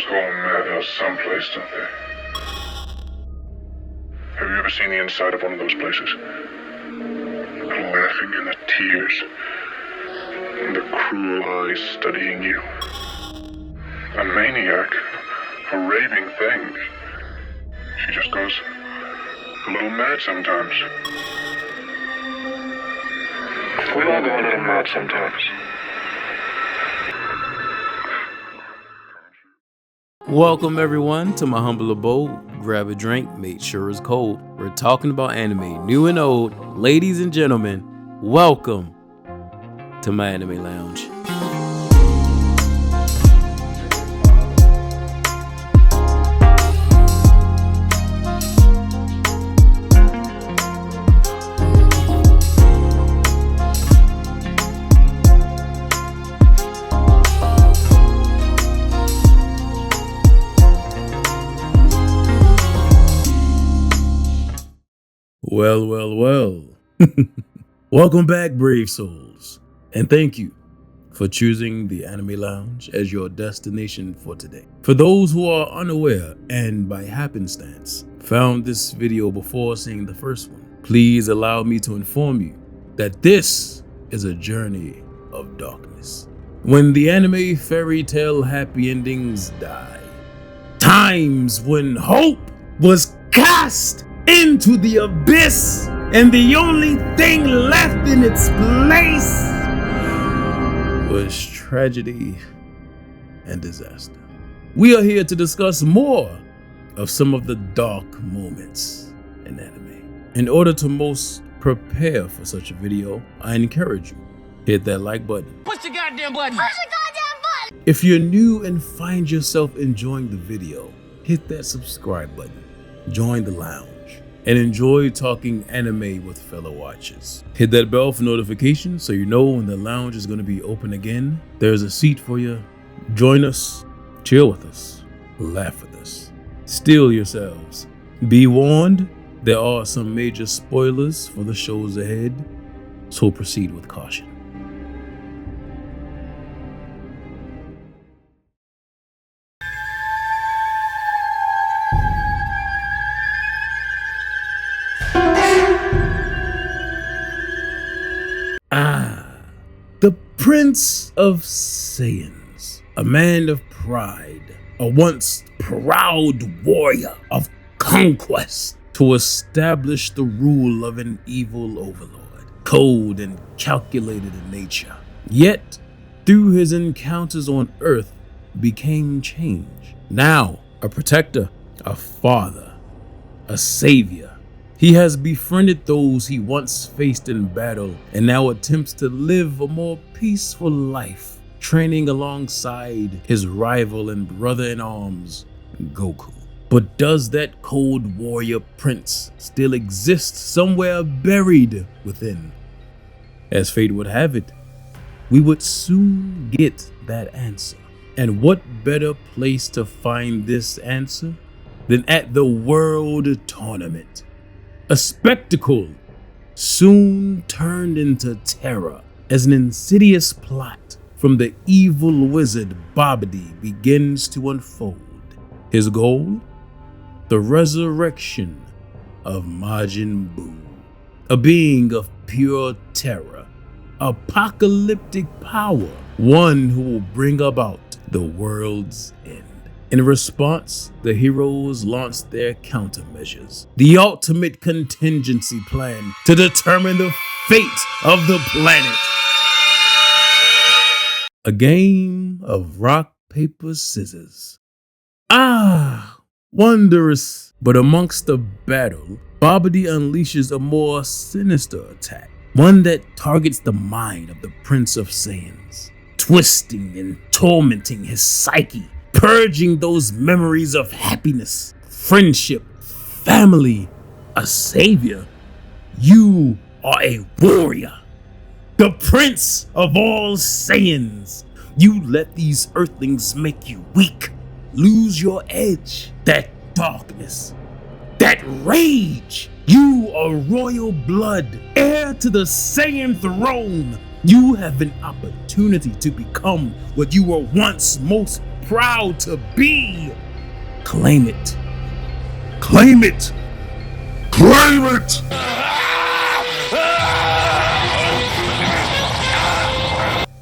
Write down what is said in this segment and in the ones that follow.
Girls go madhouse someplace, don't they? Have you ever seen the inside of one of those places? The laughing and the tears, and the cruel eyes studying you. A maniac, a raving thing. She just goes a little mad sometimes. We all go a little mad sometimes. Welcome everyone to my humble abode. Grab a drink, make sure it's cold. We're talking about anime, new and old. Ladies and gentlemen, welcome to my anime lounge. Well. Welcome back, brave souls, and thank you for choosing the Anime Lounge as your destination for today. For those who are unaware and by happenstance found this video before seeing the first one, please allow me to inform you that this is a journey of darkness. When the anime fairy tale happy endings die, times when hope was cast into the abyss, and the only thing left in its place was tragedy and disaster. We are here to discuss more of some of the dark moments in anime. In order to most prepare for such a video, I encourage you, hit that like button. Push the goddamn button! Push the goddamn button! If you're new and find yourself enjoying the video, hit that subscribe button, join the lounge, and enjoy talking anime with fellow watchers. Hit that bell for notifications so you know when the lounge is going to be open again. There's a seat for you. Join us, chill with us, laugh with us, steel yourselves. Be warned, there are some major spoilers for the shows ahead, so proceed with caution. The Prince of Saiyans, a man of pride, a once proud warrior of conquest to establish the rule of an evil overlord, cold and calculated in nature. Yet, through his encounters on Earth, became change. Now, a protector, a father, a savior. He has befriended those he once faced in battle and now attempts to live a more peaceful life, training alongside his rival and brother-in-arms, Goku. But does that cold warrior prince still exist somewhere buried within? As fate would have it, we would soon get that answer. And what better place to find this answer than at the World Tournament? A spectacle soon turned into terror as an insidious plot from the evil wizard Babidi begins to unfold. His goal? The resurrection of Majin Buu, a being of pure terror, apocalyptic power, one who will bring about the world's end. In response, the heroes launched their countermeasures, the ultimate contingency plan to determine the fate of the planet. A game of rock, paper, scissors. Wondrous. But amongst the battle, Babidi unleashes a more sinister attack, one that targets the mind of the Prince of Saiyans, twisting and tormenting his psyche, purging those memories of happiness, friendship, family. A savior. You are a warrior, the prince of all Saiyans. You let these earthlings make you weak, lose your edge, that darkness, that rage. You are royal blood, heir to the Saiyan throne, You have an opportunity to become what you were once most proud to be. Claim it. Claim it. Claim it.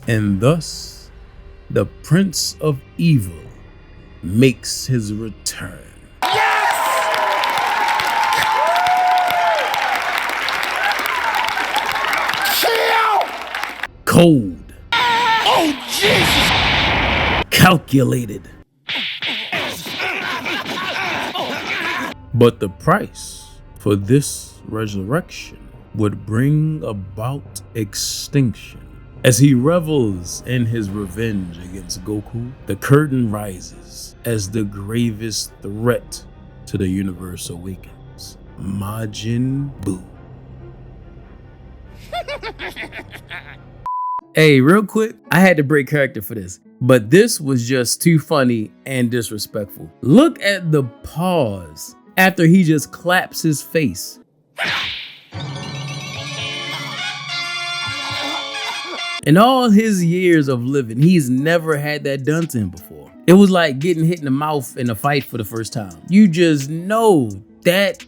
And thus, the Prince of Evil makes his return. Cold. Oh, Jesus! Calculated. But the price for this resurrection would bring about extinction. As he revels in his revenge against Goku, the curtain rises as the gravest threat to the universe awakens. Majin Buu. Hey, real quick, I had to break character for this, but this was just too funny and disrespectful. Look at the pause after he just claps his face. In all his years of living, he's never had that done to him before. It was like getting hit in the mouth in a fight for the first time. You just know that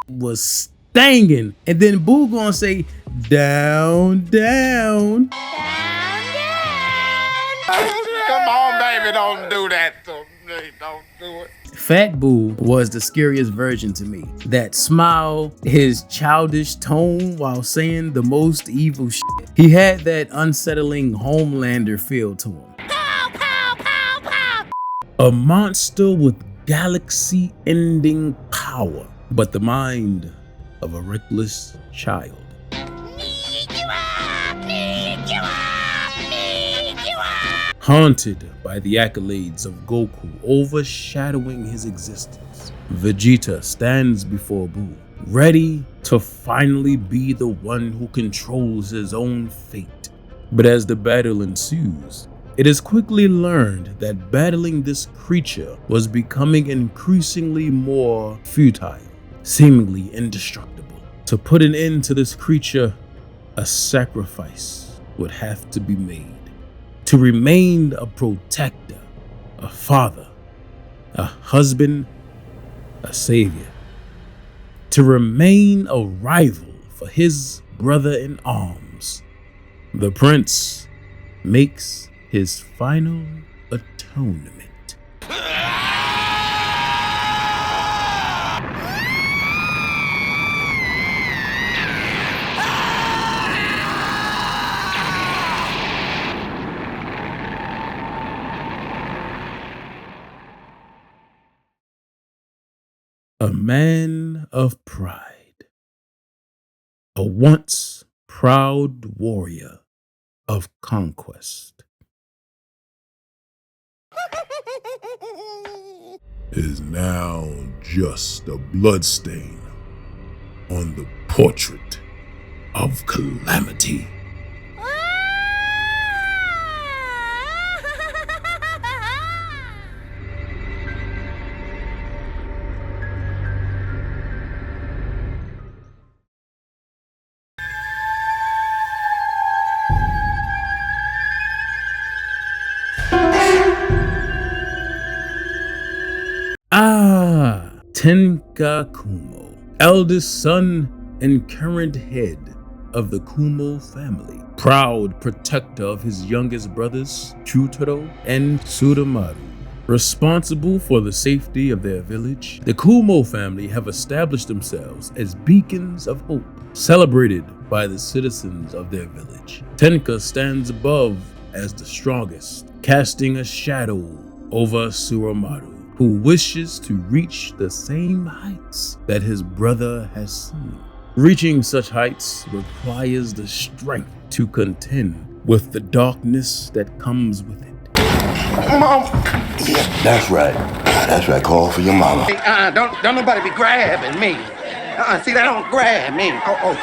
was stinging. And then Boo gonna say, down, down. Come on, baby, don't do that to me. Don't do it. Fat Boo was the scariest version to me. That smile, his childish tone while saying the most evil shit. He had that unsettling Homelander feel to him. Pow, pow, pow, pow. A monster with galaxy-ending power, but the mind of a reckless child. Haunted by the accolades of Goku overshadowing his existence, Vegeta stands before Buu, ready to finally be the one who controls his own fate. But as the battle ensues, it is quickly learned that battling this creature was becoming increasingly more futile, seemingly indestructible. To put an end to this creature, a sacrifice would have to be made. To remain a protector, a father, a husband, a savior. To remain a rival for his brother in arms, the prince makes his final atonement. A man of pride, a once proud warrior of conquest, is now just a bloodstain on the portrait of calamity. Tenka Kumo, eldest son and current head of the Kumo family, proud protector of his youngest brothers, Chutaro and Suramaru. Responsible for the safety of their village, the Kumo family have established themselves as beacons of hope, celebrated by the citizens of their village. Tenka stands above as the strongest, casting a shadow over Suramaru, who wishes to reach the same heights that his brother has seen. Reaching such heights requires the strength to contend with the darkness that comes with it. Mom! Yeah, that's right. That's right. Call for your mama. Hey, don't nobody be grabbing me. See, they don't grab me.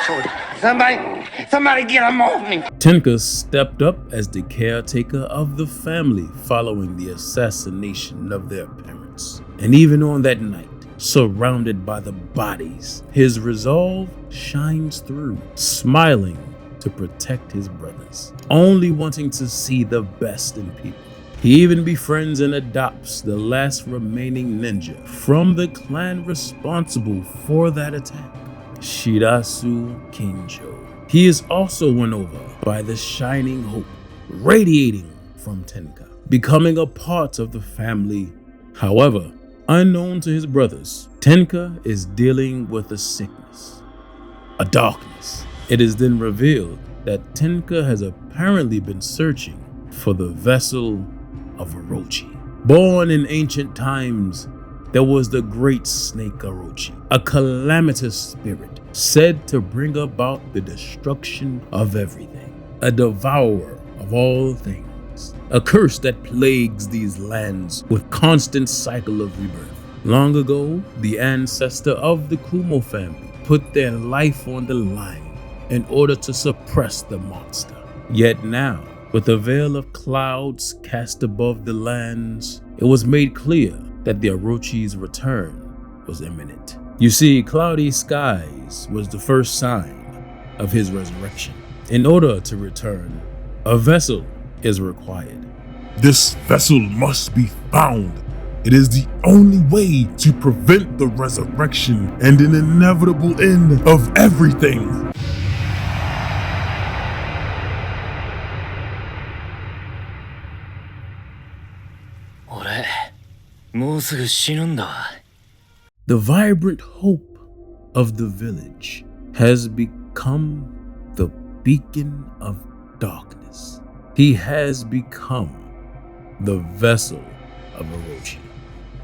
Sorry. Somebody get them off me. Tenka stepped up as the caretaker of the family following the assassination of their parents. And even on that night, surrounded by the bodies, his resolve shines through, smiling to protect his brothers, only wanting to see the best in people. He even befriends and adopts the last remaining ninja from the clan responsible for that attack, Shirasu Kinjo. He is also won over by the shining hope radiating from Tenka, becoming a part of the family. However, unknown to his brothers, Tenka is dealing with a sickness, a darkness. It is then revealed that Tenka has apparently been searching for the vessel of Orochi. Born in ancient times, there was the great snake Orochi, a calamitous spirit said to bring about the destruction of everything, a devourer of all things, a curse that plagues these lands with constant cycle of rebirth. Long ago, the ancestor of the Kumo family put their life on the line in order to suppress the monster. Yet now, with a veil of clouds cast above the lands, it was made clear that the Orochi's return was imminent. You see, cloudy skies was the first sign of his resurrection. In order to return, a vessel is required. This vessel must be found. It is the only way to prevent the resurrection and an inevitable end of everything. The vibrant hope of the village has become the beacon of darkness. He has become the vessel of Orochi,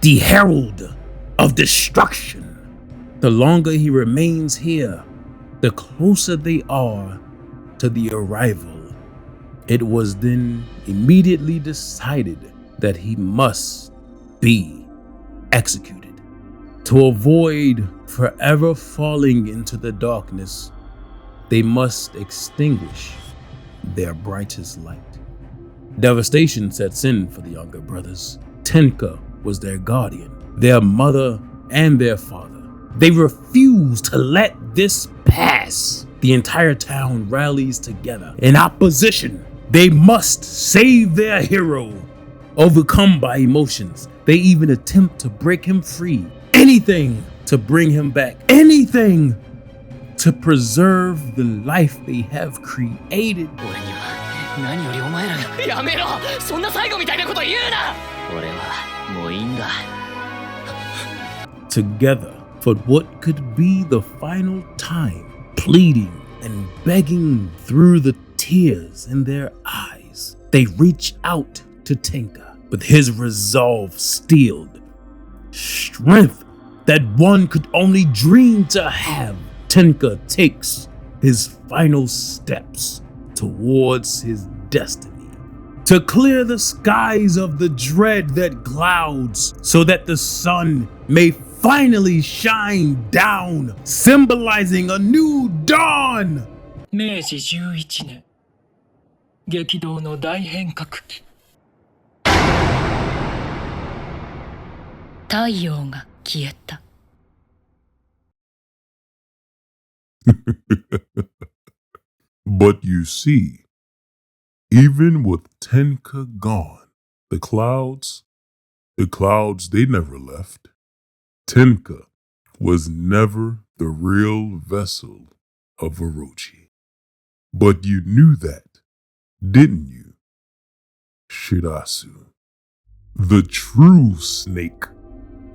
the herald of destruction. The longer he remains here, the closer they are to the arrival. It was then immediately decided that he must be executed. To avoid forever falling into the darkness, they must extinguish their brightest light. Devastation sets in for the younger brothers. Tenka was their guardian, their mother, and their father. They refuse to let this pass. The entire town rallies together in opposition. They must save their hero. Overcome by emotions, they even attempt to break him free. Anything to bring him back. Anything to preserve the life they have created. Together for what could be the final time, pleading and begging through the tears in their eyes, they reach out to Tenka with his resolve steeled, strength that one could only dream to have. Tenka takes his final steps towards his destiny, to clear the skies of the dread that clouds so that the sun may finally shine down, symbolizing a new dawn. 明治11年激動の大変革期太陽が消えた But you see, even with Tenka gone, the clouds, they never left. Tenka was never the real vessel of Orochi. But you knew that, didn't you, Shirasu? The true snake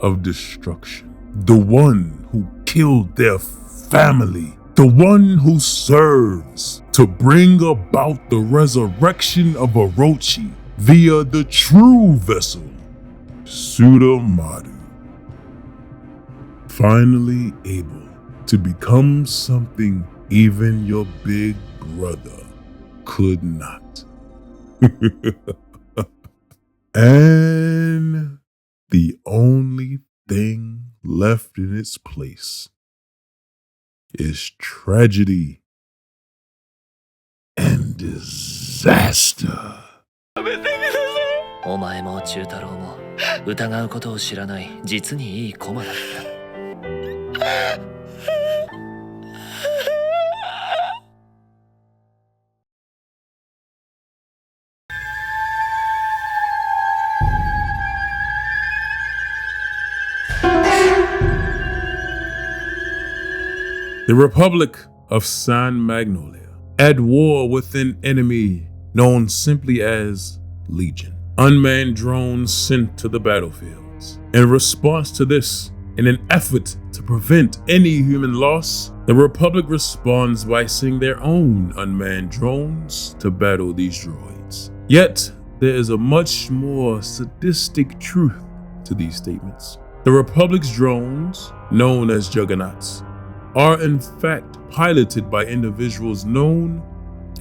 of destruction, the one who killed their family, the one who serves to bring about the resurrection of Orochi via the true vessel, Sudamaru. Finally able to become something even your big brother could not. And the only thing left in its place is tragedy and disaster. お前も中太郎も疑うことを知らない実にいい駒だった。The Republic of San Magnolia, at war with an enemy known simply as Legion. Unmanned drones sent to the battlefields. In response to this, in an effort to prevent any human loss, the Republic responds by sending their own unmanned drones to battle these droids. Yet, there is a much more sadistic truth to these statements. The Republic's drones, known as Juggernauts, are in fact piloted by individuals known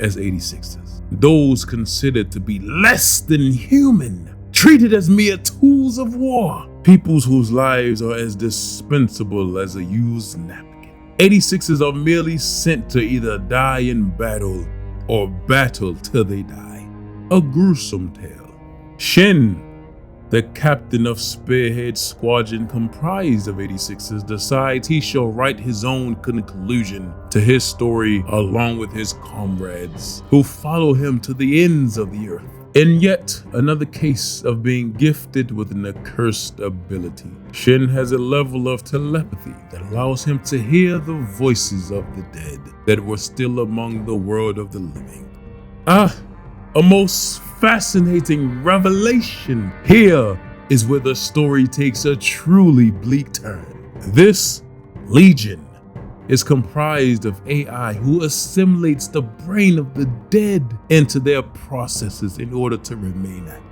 as 86ers. Those considered to be less than human, treated as mere tools of war. Peoples whose lives are as dispensable as a used napkin. 86ers are merely sent to either die in battle or battle till they die. A gruesome tale. Shin, the captain of Spearhead Squadron comprised of 86ers, decides he shall write his own conclusion to his story along with his comrades who follow him to the ends of the earth. In yet another case of being gifted with an accursed ability, Shin has a level of telepathy that allows him to hear the voices of the dead that were still among the world of the living. A most fascinating revelation. Here is where the story takes a truly bleak turn. This Legion is comprised of AI who assimilates the brain of the dead into their processes in order to remain active.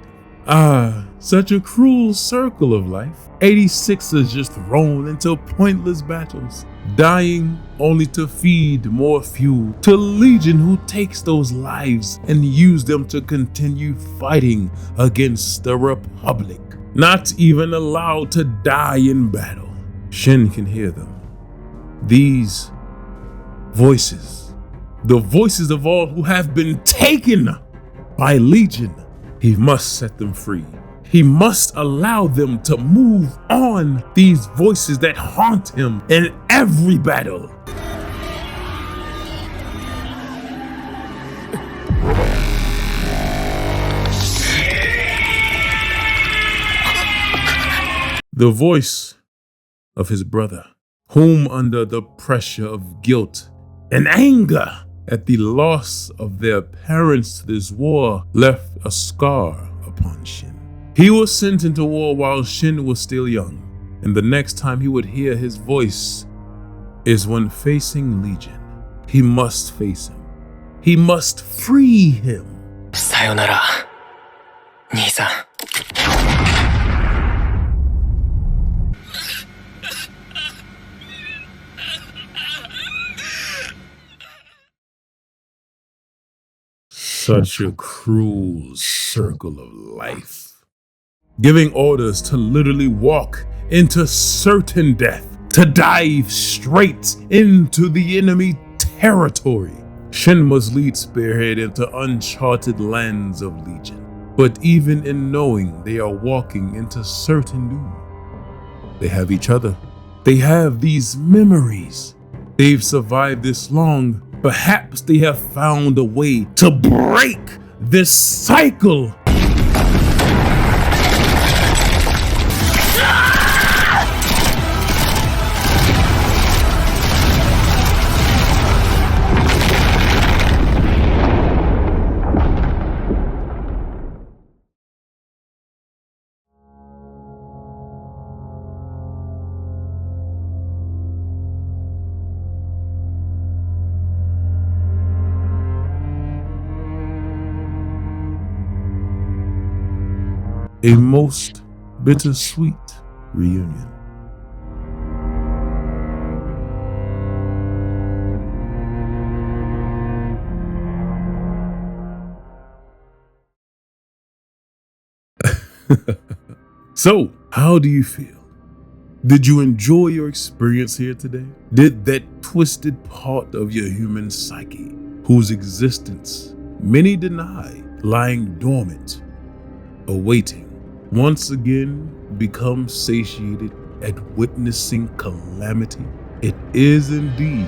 Such a cruel circle of life. 86ers just thrown into pointless battles, dying only to feed more fuel to Legion, who takes those lives and use them to continue fighting against the Republic, not even allowed to die in battle. Shin can hear them. These voices, the voices of all who have been taken by Legion. He must set them free. He must allow them to move on. These voices that haunt him in every battle. The voice of his brother, whom under the pressure of guilt and anger at the loss of their parents to this war left a scar upon Shin. He was sent into war while Shin was still young, and the next time he would hear his voice is when facing Legion. He must face him. He must free him. Sayonara, Nisa. Such a cruel circle of life. Giving orders to literally walk into certain death, to dive straight into the enemy territory. Shin must lead Spearhead into uncharted lands of Legion. But even in knowing they are walking into certain doom, they have each other. They have these memories. They've survived this long. Perhaps they have found a way to break this cycle. A most bittersweet reunion. So, how do you feel? Did you enjoy your experience here today? Did that twisted part of your human psyche, whose existence many deny, lying dormant, awaiting, once again become satiated at witnessing calamity? It is indeed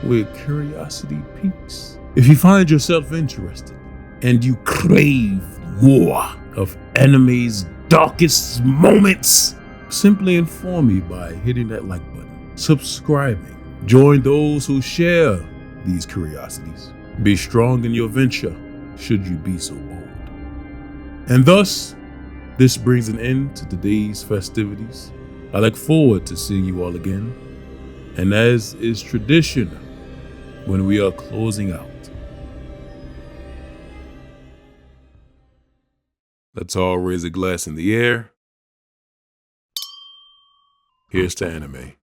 where curiosity peaks. If you find yourself interested and you crave more of anime's darkest moments, simply inform me by hitting that like button, subscribing, Join those who share these curiosities. Be strong in your venture, should you be so bold. And thus, this brings an end to today's festivities. I look forward to seeing you all again. And as is tradition, when we are closing out, let's all raise a glass in the air. Here's to anime.